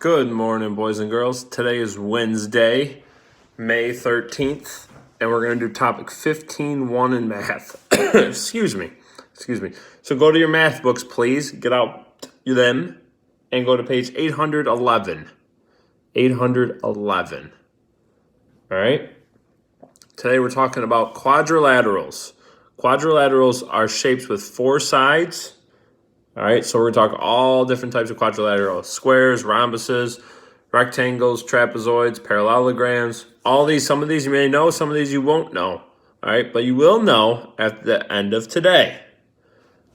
Good morning, boys and girls. Today is Wednesday, May 13th, and we're going to do topic 15.1 in math. Excuse me. So go to your math books, please. Get out them and go to page 811. 811. All right? Today we're talking about quadrilaterals. Quadrilaterals are shapes with four sides. All right, so we're going to talk all different types of quadrilaterals: squares, rhombuses, rectangles, trapezoids, parallelograms. All these, some of these you may know, some of these you won't know. All right, but you will know at the end of today.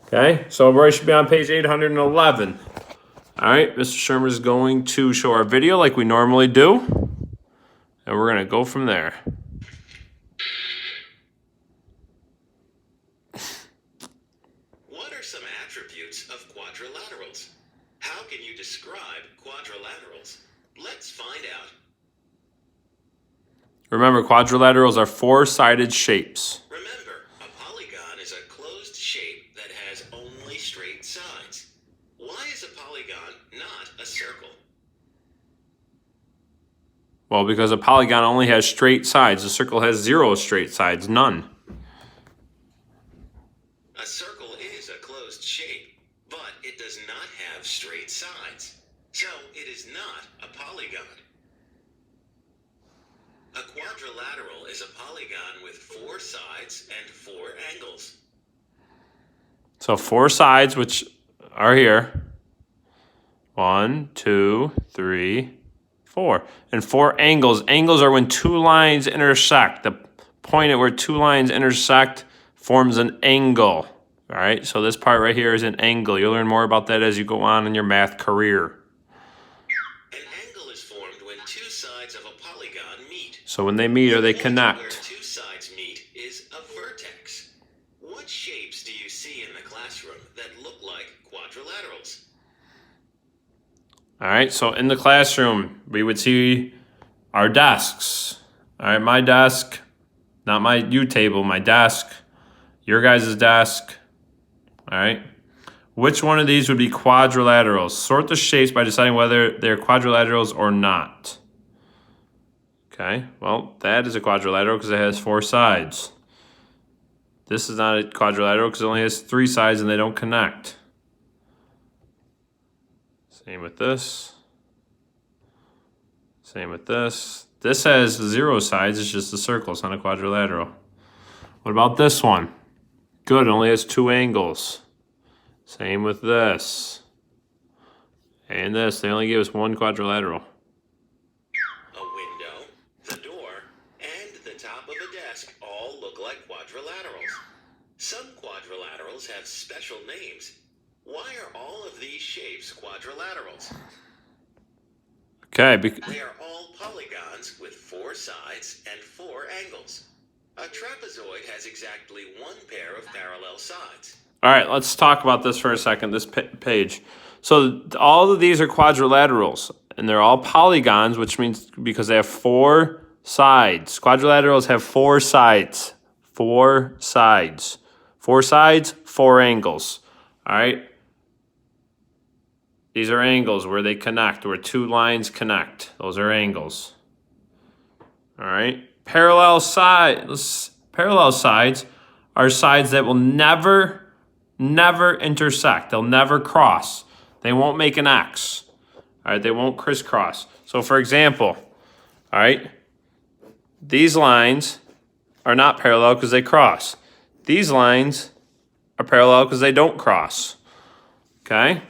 Okay, so we should be on page 811. All right, Mr. Shermer is going to show our video like we normally do, and we're going to go from there. What are some attributes of quadrilaterals? How can you describe quadrilaterals? Let's find out. Remember, quadrilaterals are four-sided shapes. Remember, a polygon is a closed shape that has only straight sides. Why is a polygon not a circle? Well, because a polygon only has straight sides. A circle has zero straight sides, none. A circle is a closed shape, but it does not have straight sides. So it is not a polygon. A quadrilateral is a polygon with four sides and four angles. So four sides, which are here. 1, 2, 3, 4. And four angles. Angles are when two lines intersect. The point at where two lines intersect forms an angle. All right, so this part right here is an angle. You'll learn more about that as you go on in your math career. An angle is formed when two sides of a polygon meet. So when they meet or they The point connect. where two sides meet is a vertex. What shapes do you see in the classroom that look like quadrilaterals? All right, so in the classroom, we would see our desks. All right, my desk, not my U table, my desk, your guys' desk. All right, which one of these would be quadrilaterals? Sort the shapes by deciding whether they're quadrilaterals or not. Okay, well, that is a quadrilateral because it has four sides. This is not a quadrilateral because it only has three sides and they don't connect. Same with this. Same with this. This has zero sides. It's just a circle. It's not a quadrilateral. What about this one? Good. It only has two angles. Same with this. And this. They only give us one quadrilateral. A window, the door, and the top of a desk all look like quadrilaterals. Some quadrilaterals have special names. Why are all of these shapes quadrilaterals? Okay. They are all polygons with four sides and four angles. A trapezoid has exactly one pair of parallel sides. All right. Let's talk about this for a second, this page. So all of these are quadrilaterals, and they're all polygons, which means because they have four sides. Quadrilaterals have four sides. Four sides. Four sides, four angles. All right. These are angles where they connect, where two lines connect. Those are angles. All right. Parallel sides are sides that will never intersect. They'll never cross. They won't make an X. All right. They won't crisscross. So, for example, all right, these lines are not parallel because they cross. These lines are parallel because they don't cross. Okay.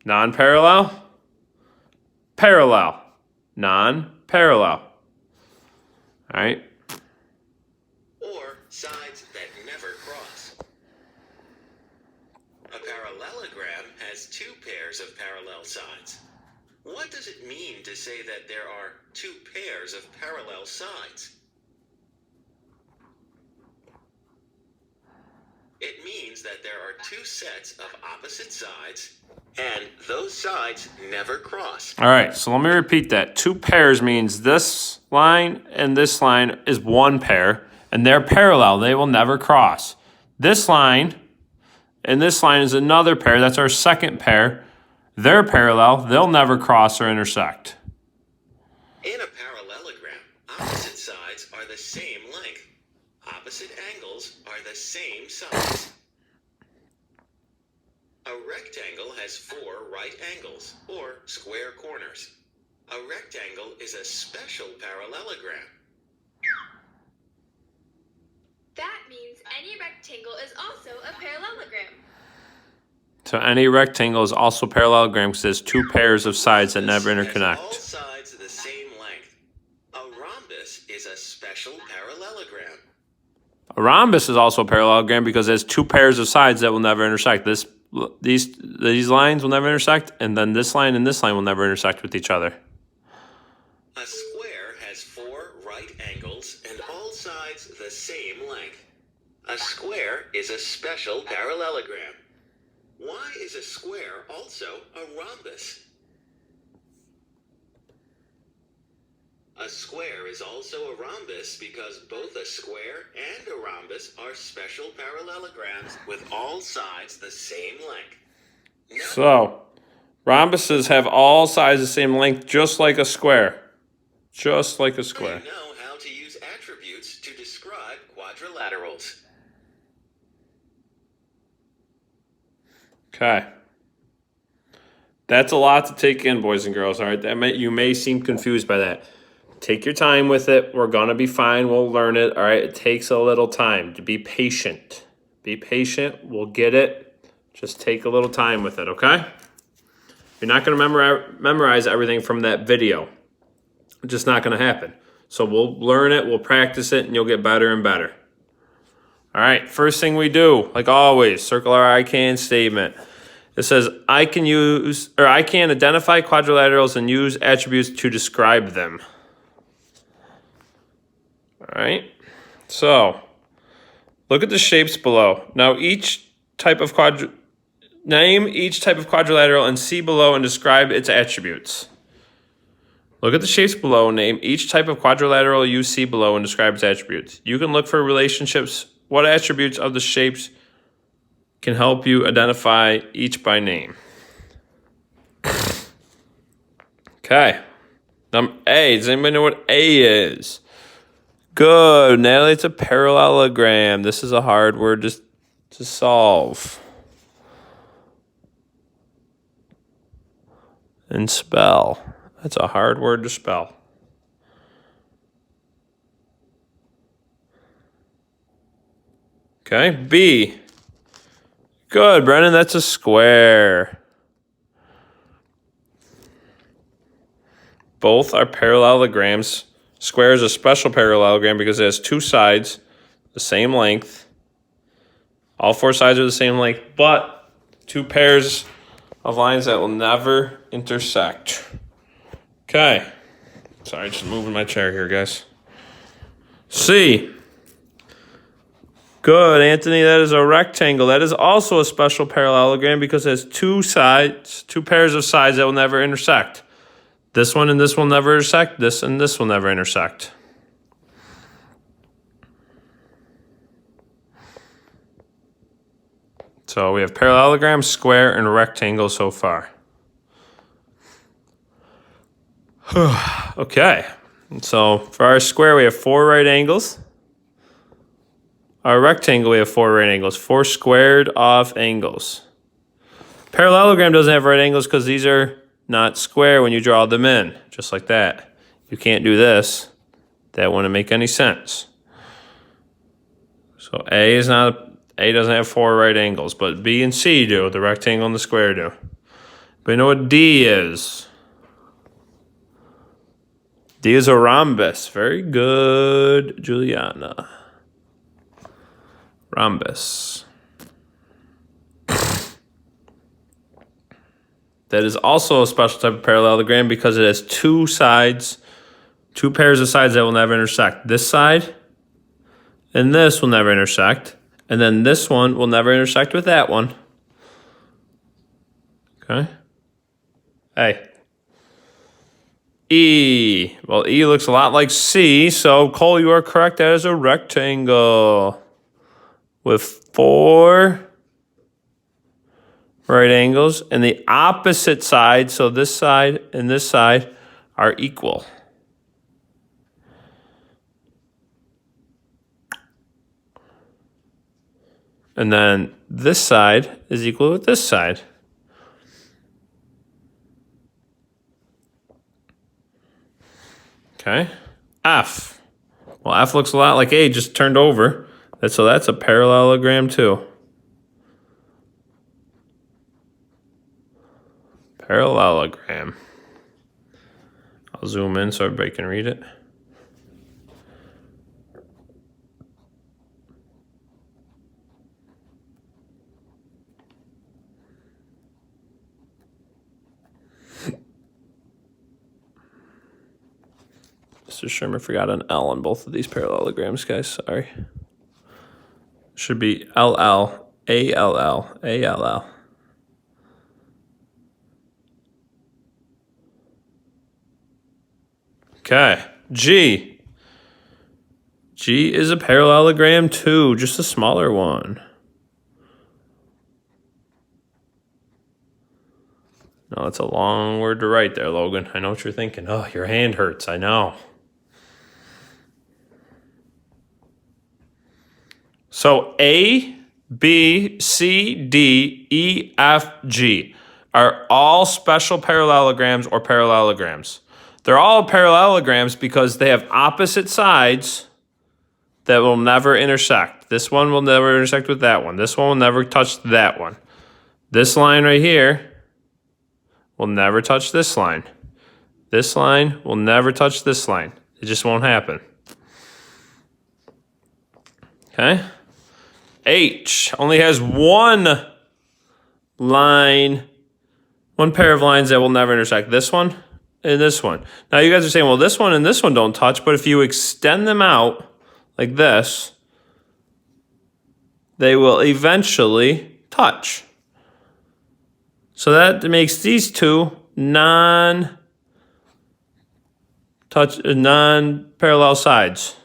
Non-parallel, parallel, non-parallel. All right. Or sides that never cross. A parallelogram has two pairs of parallel sides. What does it mean to say that there are two pairs of parallel sides? It means that there are two sets of opposite sides, and those sides never cross. All right, so let me repeat that. Two pairs means this line and this line is one pair, and they're parallel. They will never cross. This line and this line is another pair. That's our second pair, They're parallel. They'll never cross or intersect. In a parallelogram, opposite sides are the same length. Opposite angles are the same size. A rectangle has 4 right angles, or square corners. A rectangle is a special parallelogram. That means any rectangle is also a parallelogram. So any rectangle is also parallelogram because there's 2 pairs of sides that never Has all interconnect. sides the same length. A rhombus is a special parallelogram. A rhombus is also a parallelogram because there's 2 pairs of sides that will never intersect. These lines will never intersect, and then this line and this line will never intersect with each other. A square has 4 right angles and all sides the same length. A square is a special parallelogram. Why is a square also a rhombus? A square is also a rhombus because both a square and a rhombus are special parallelograms with all sides the same length. So, rhombuses have all sides the same length, just like a square. Just like a square. You know how to use attributes to describe quadrilaterals. Okay. That's a lot to take in, boys and girls, all right? You may seem confused by that. Take your time with it. We're going to be fine. We'll learn it, all right? It takes a little time to be patient. Be patient. We'll get it. Just take a little time with it, okay? You're not going to memorize everything from that video. It's just not going to happen. So we'll learn it, we'll practice it, and you'll get better and better. All right, first thing we do, like always, circle our I can statement. It says, I can identify quadrilaterals and use attributes to describe them. All right, so look at the shapes below. Now name each type of quadrilateral and see below and describe its attributes. Look at the shapes below, name each type of quadrilateral you see below and describe its attributes. You can look for relationships. What attributes of the shapes can help you identify each by name? Okay. A. Does anybody know what A is? Good. Natalie, it's a parallelogram. This is a hard word to solve and spell. That's a hard word to spell. Okay, B. Good, Brennan, that's a square. Both are parallelograms. Square is a special parallelogram because it has 2 sides, the same length. All 4 sides are the same length, but 2 pairs of lines that will never intersect. Okay. Sorry, just moving my chair here, guys. C. Good, Anthony. That is a rectangle. That is also a special parallelogram because it has 2 sides, 2 pairs of sides that will never intersect. This one and this will never intersect. This and this will never intersect. So we have parallelogram, square, and rectangle so far. Okay. So for our square, we have 4 right angles. Our rectangle, we have 4 right angles, 4 squared off angles. Parallelogram doesn't have right angles because these are not square when you draw them in, just like that. You can't do this. That wouldn't make any sense. So A doesn't have 4 right angles, but B and C do. The rectangle and the square do. But you know what D is? D is a rhombus. Very good, Juliana. Rhombus. That is also a special type of parallelogram because it has 2 sides, 2 pairs of sides that will never intersect. This side and this will never intersect. And then this one will never intersect with that one. Okay. Hey. E. Well, E looks a lot like C, so Cole, you are correct. That is a rectangle with 4 right angles, and the opposite side, so this side and this side, are equal. And then this side is equal with this side. Okay. F. Well, F looks a lot like A, just turned over. So that's a parallelogram too. Parallelogram. I'll zoom in so everybody can read it. Mr. Sherman forgot an L on both of these parallelograms, guys. Sorry. Should be LL, ALL, ALL. Okay. G. G is a parallelogram too, just a smaller one. No, it's a long word to write there, Logan. I know what you're thinking. Oh, your hand hurts. I know. So A, B, C, D, E, F, G are all special parallelograms or parallelograms. They're all parallelograms because they have opposite sides that will never intersect. This one will never intersect with that one. This one will never touch that one. This line right here will never touch this line. This line will never touch this line. It just won't happen. Okay? H only has one line, one pair of lines that will never intersect. This one and this one. Now you guys are saying, well, this one and this one don't touch, but if you extend them out like this, they will eventually touch. So that makes these two non-parallel sides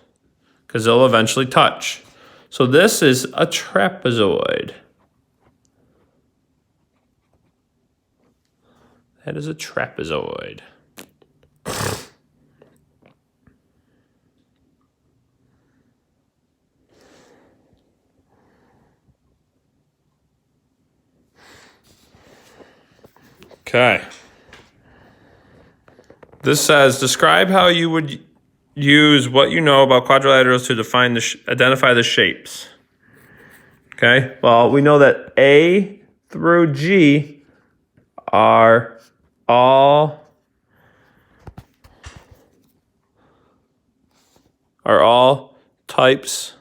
because they'll eventually touch. So this is a trapezoid. That is a trapezoid. Okay. This says, describe how you would use what you know about quadrilaterals to define identify the shapes. Okay. Well, we know that A through G are all types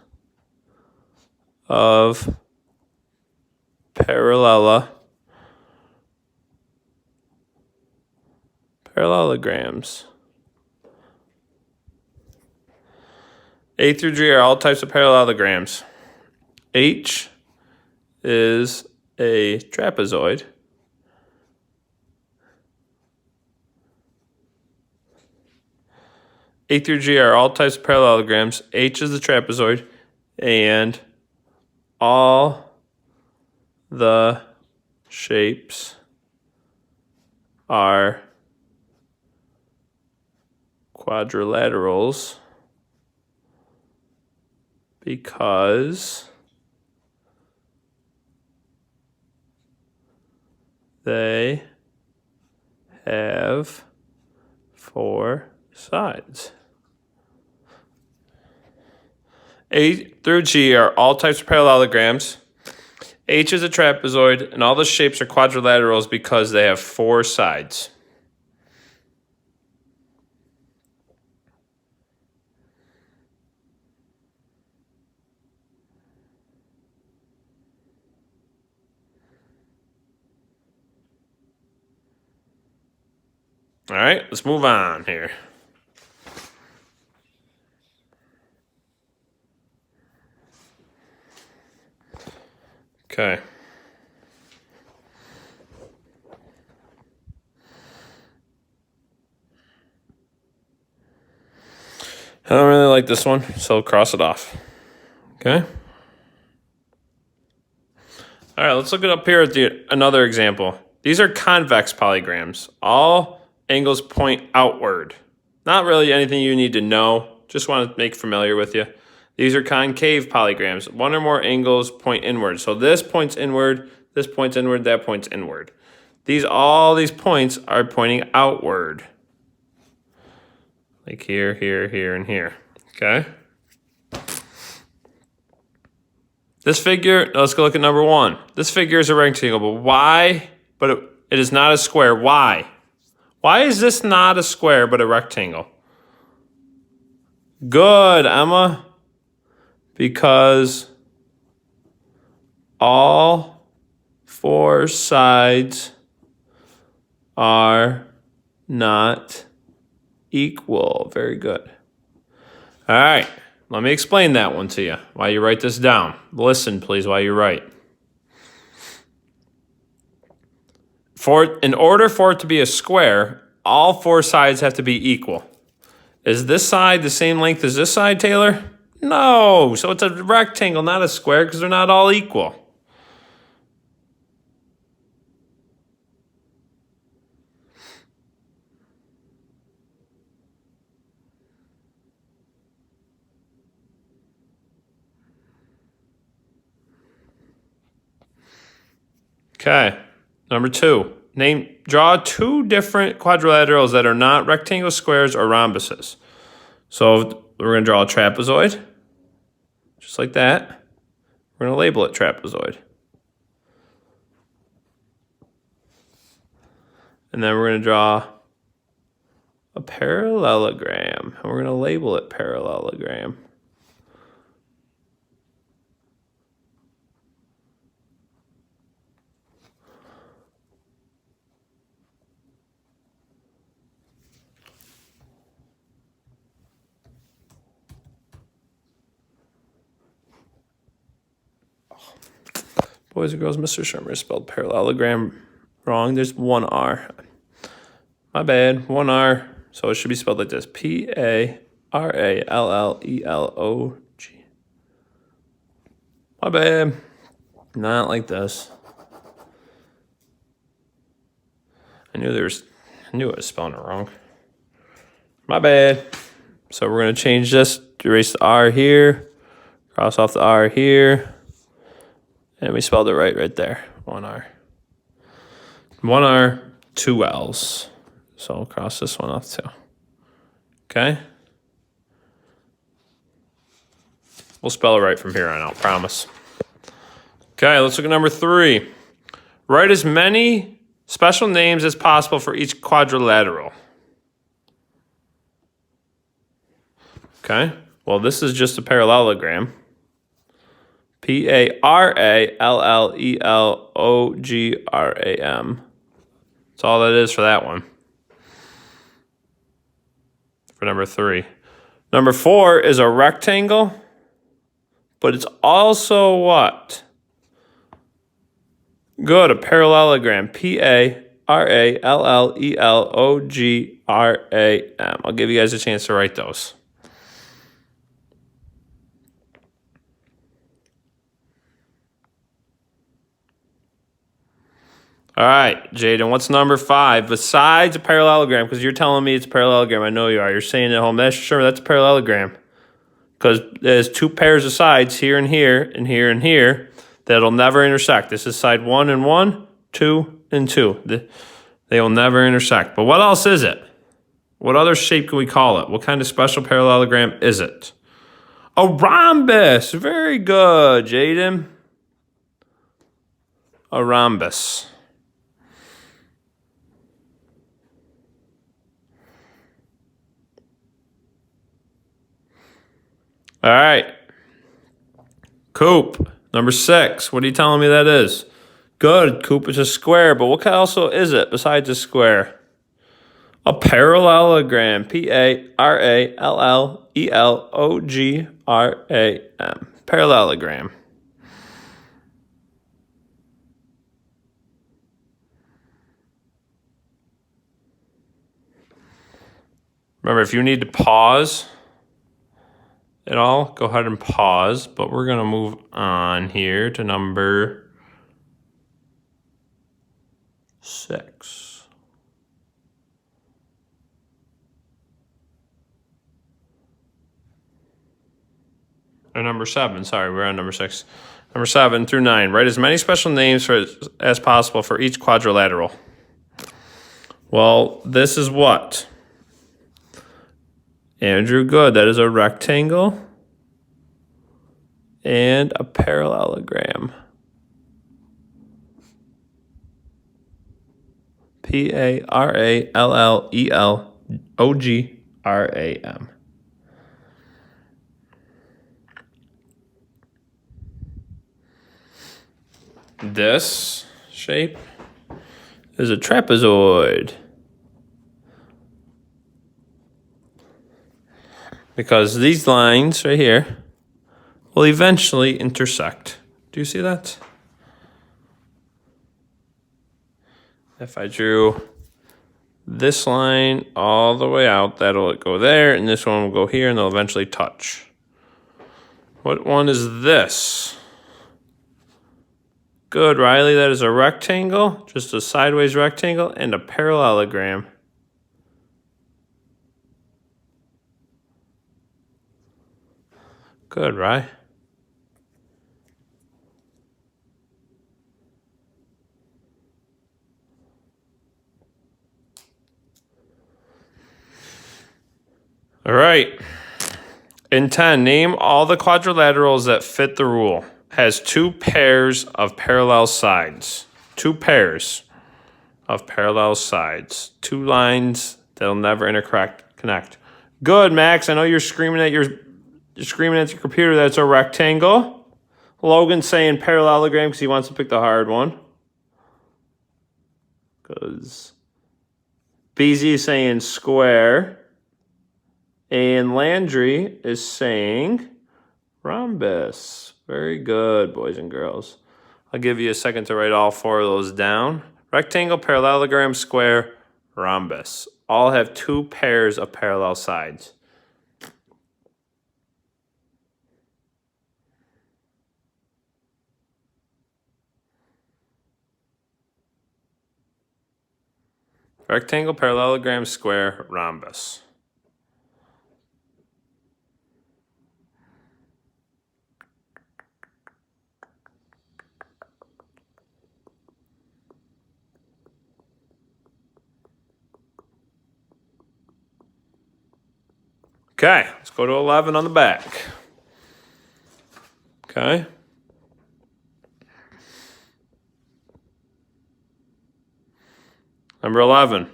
of parallelograms. A through G are all types of parallelograms. H is a trapezoid. A through G are all types of parallelograms. H is the trapezoid. And all the shapes are quadrilaterals because they have four sides. A through G are all types of parallelograms. H is a trapezoid, and all the shapes are quadrilaterals because they have four sides. All right, let's move on here. Okay. I don't really like this one, so I'll cross it off. Okay. All right, let's look it up here at another example. These are convex polygrams. All angles point outward. Not really anything you need to know. Just want to make familiar with you. These are concave polygrams. One or more angles point inward. So this points inward, this points inward, that points inward. All these points are pointing outward. Like here, here, here, and here. Okay? This figure, let's go look at number 1. This figure is a rectangle, but why? But it is not a square. Why? Why is this not a square but a rectangle? Good, Emma. Because all 4 sides are not equal. Very good. All right. Let me explain that one to you while you write this down. Listen, please, while you write. In order for it to be a square, all 4 sides have to be equal. Is this side the same length as this side, Taylor? No. So it's a rectangle, not a square, because they're not all equal. Okay, number 2. Draw 2 different quadrilaterals that are not rectangles, squares, or rhombuses. So we're going to draw a trapezoid, just like that. We're going to label it trapezoid. And then we're going to draw a parallelogram, and we're going to label it parallelogram. Boys and girls, Mr. Shermer spelled parallelogram wrong. There's 1 R. My bad, 1 R. So it should be spelled like this. Parallelog. My bad. Not like this. I knew I was spelling it wrong. My bad. So we're going to change this. Erase the R here. Cross off the R here. And we spelled it right there. 1 R. 1 R, 2 L's. So I'll cross this one off too. Okay? We'll spell it right from here on out, promise. Okay, let's look at number 3. Write as many special names as possible for each quadrilateral. Okay, well, this is just a parallelogram. Parallelogram. That's all that is for that one. For number 3. Number 4 is a rectangle, but it's also what? Good, a parallelogram. Parallelogram. I'll give you guys a chance to write those. All right, Jaden, what's number 5? Besides a parallelogram, because you're telling me it's a parallelogram. I know you are. You're saying at home, that's sure, that's a parallelogram. Because there's 2 pairs of sides here and here and here and here that'll never intersect. This is side 1 and 1, 2 and 2. They will never intersect. But what else is it? What other shape can we call it? What kind of special parallelogram is it? A rhombus. Very good, Jaden. A rhombus. All right. Coop, number 6. What are you telling me that is? Good. Coop is a square, but what also is it besides a square? A parallelogram. Parallelogram. Parallelogram. Remember, if you need to pause at all, go ahead and pause. But we're going to move on here to number 6. Or number 7, sorry, we're on number 6. Number 7 through 9. Write as many special names as possible for each quadrilateral. Well, this is what? Andrew, good. That is a rectangle and a parallelogram. Parallelogram. This shape is a trapezoid. Because these lines right here will eventually intersect. Do you see that? If I drew this line all the way out, that'll go there, and this one will go here, and they'll eventually touch. What one is this? Good, Riley, that is a rectangle, just a sideways rectangle, and a parallelogram. Good, right? All right. In 10, name all the quadrilaterals that fit the rule. Has 2 pairs of parallel sides. 2 pairs of parallel sides. 2 lines that'll never connect. Good, Max. I know you're screaming at your computer. That's a rectangle. Logan's saying parallelogram because he wants to pick the hard one. Because BZ is saying square. And Landry is saying rhombus. Very good, boys and girls. I'll give you a second to write all 4 of those down. Rectangle, parallelogram, square, rhombus. All have 2 pairs of parallel sides. Rectangle, parallelogram, square, rhombus. Okay, let's go to 11 on the back. Okay. Number 11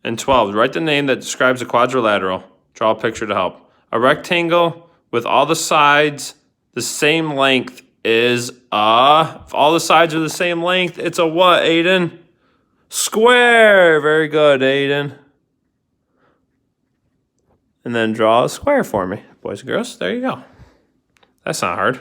and 12. Write the name that describes a quadrilateral. Draw a picture to help. A rectangle with all the sides the same length is if all the sides are the same length, it's a what, Aiden? Square. Very good, Aiden. And then draw a square for me, boys and girls. There you go. That's not hard.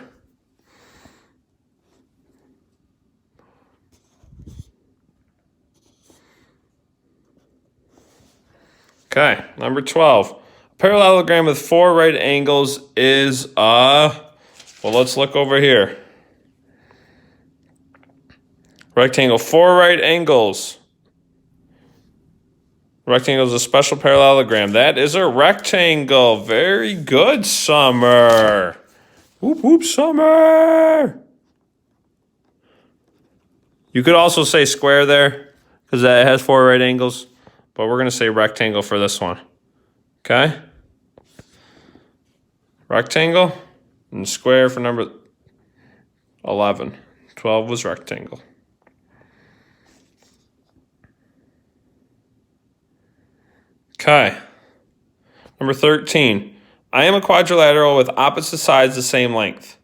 Okay, number 12. A parallelogram with 4 right angles is well, let's look over here. Rectangle, 4 right angles. Rectangle is a special parallelogram. That is a rectangle. Very good, Summer. Whoop, whoop, Summer. You could also say square there because it has 4 right angles. But we're going to say rectangle for this one. Okay? Rectangle and square for number 11. 12 was rectangle. Okay. Number 13. I am a quadrilateral with opposite sides the same length.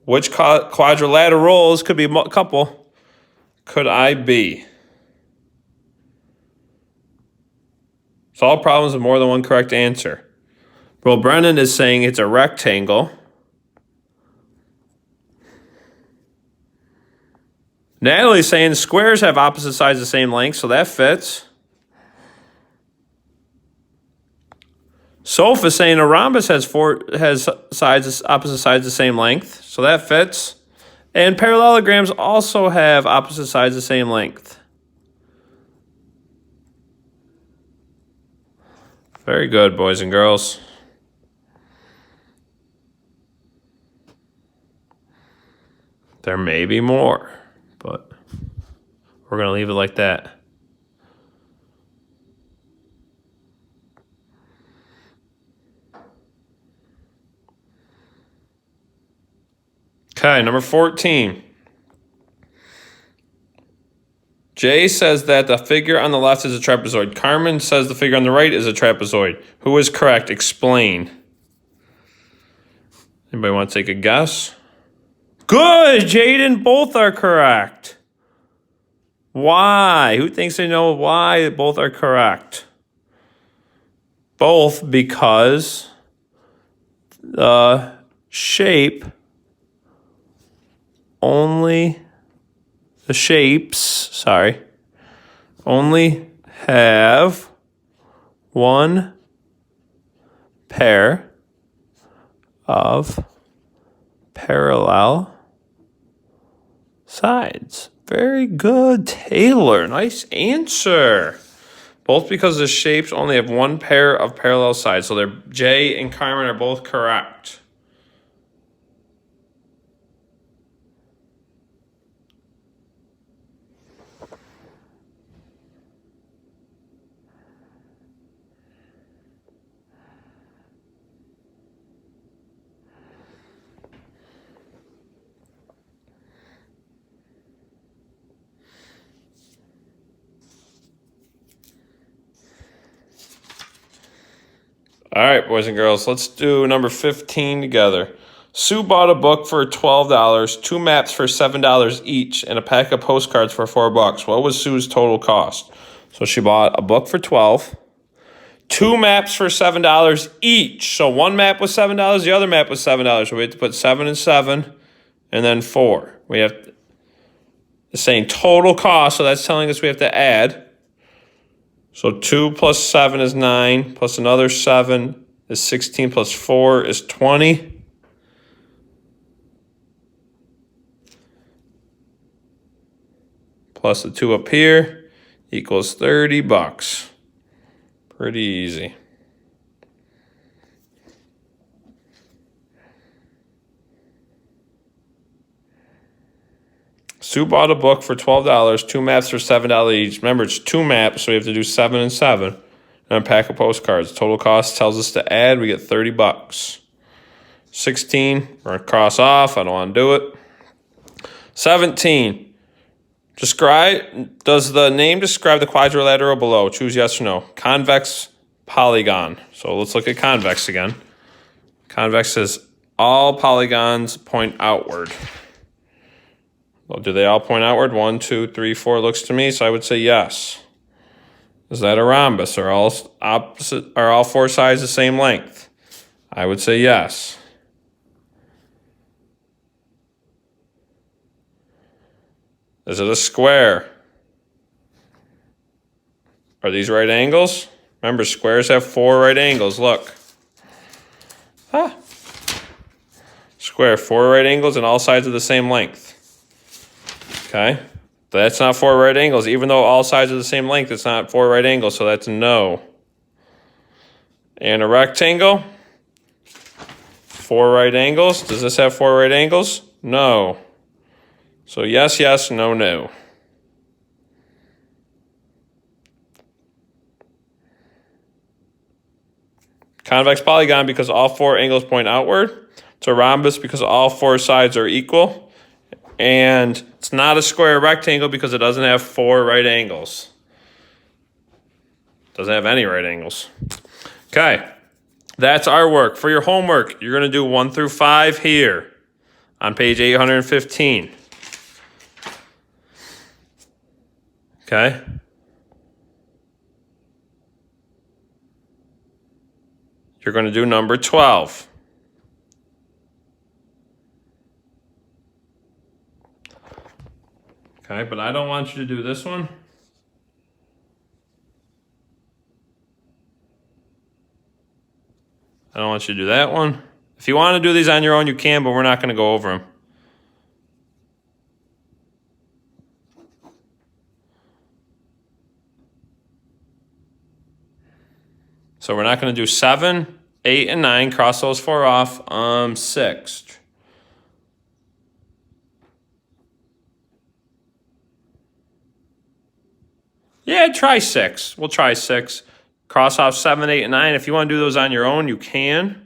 Which quadrilaterals, could be a couple, could I be? Solve problems with more than one correct answer. Well, Brennan is saying it's a rectangle. Natalie's saying squares have opposite sides the same length, so that fits. Soph is saying a rhombus has opposite sides the same length, so that fits. And parallelograms also have opposite sides the same length. Very good, boys and girls. There may be more, but we're going to leave it like that. Okay, number 14. Jay says that the figure on the left is a trapezoid. Carmen says the figure on the right is a trapezoid. Who is correct? Explain. Anybody want to take a guess? Good, Jaden. Both are correct. Why? Who thinks they know why both are correct? Both because the shapes only have one pair of parallel sides. Very good, Taylor. Nice answer. Both because the shapes only have one pair of parallel sides. So Jay and Carmen are both correct. All right, boys and girls, let's do number 15 together. Sue bought a book for $12, 2 maps for $7 each, and a pack of postcards for $4. What was Sue's total cost? So she bought a book for $12, 2 maps for $7 each. So one map was $7, the other map was $7. So we have to put 7 and 7, and then 4. It's saying total cost, so that's telling us we have to add. So 2 plus 7 is 9, plus another 7 is 16, plus 4 is 20. Plus the 2 up here equals $30. Pretty easy. Sue bought a book for $12, 2 maps for $7 each. Remember, it's 2 maps, so we have to do 7 and 7. And a pack of postcards. Total cost tells us to add. We get $30. 16, we're going to cross off. I don't want to do it. 17. Does the name describe the quadrilateral below? Choose yes or no. Convex polygon. So let's look at convex again. Convex says all polygons point outward. Well, do they all point outward? 1, 2, 3, 4 looks to me, so I would say yes. Is that a rhombus? Are all 4 sides the same length? I would say yes. Is it a square? Are these right angles? Remember, squares have 4 right angles. Look. Square, 4 right angles, and all sides are the same length. Okay? That's not 4 right angles. Even though all sides are the same length, it's not 4 right angles, so that's a no. And a rectangle? 4 right angles. Does this have 4 right angles? No. So yes, yes, no, no. Convex polygon because all 4 angles point outward. It's a rhombus because all 4 sides are equal. And it's not a square rectangle because it doesn't have 4 right angles. Doesn't have any right angles. Okay, that's our work. For your homework, you're going to do 1 through 5 here on page 815. Okay? You're going to do number 12. Okay, but I don't want you to do this one. I don't want you to do that one. If you want to do these on your own, you can, but we're not going to go over them. So we're not going to do 7, 8, and 9. Cross those 4 off. 6. Yeah, try 6. We'll try 6. Cross off 7, 8, and 9. If you want to do those on your own, you can.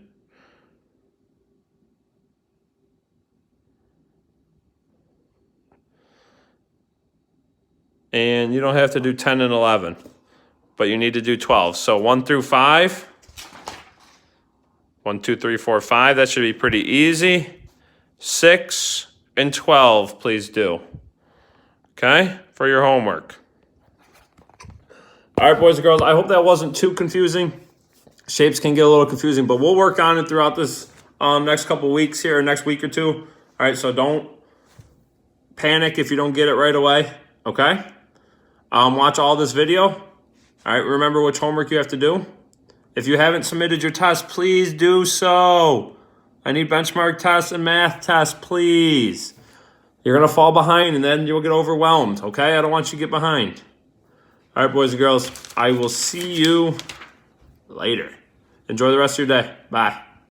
And you don't have to do 10 and 11, but you need to do 12. So 1 through 5. 1, 2, 3, 4, 5. That should be pretty easy. 6 and 12, please do. Okay, for your homework. All right, boys and girls, I hope that wasn't too confusing. Shapes can get a little confusing, but we'll work on it throughout this next couple weeks here, next week or two. All right, so don't panic if you don't get it right away, okay? Watch all this video. All right, remember which homework you have to do. If you haven't submitted your test, please do so. I need benchmark tests and math tests, please. You're going to fall behind, and then you'll get overwhelmed, okay? I don't want you to get behind. All right, boys and girls, I will see you later. Enjoy the rest of your day. Bye.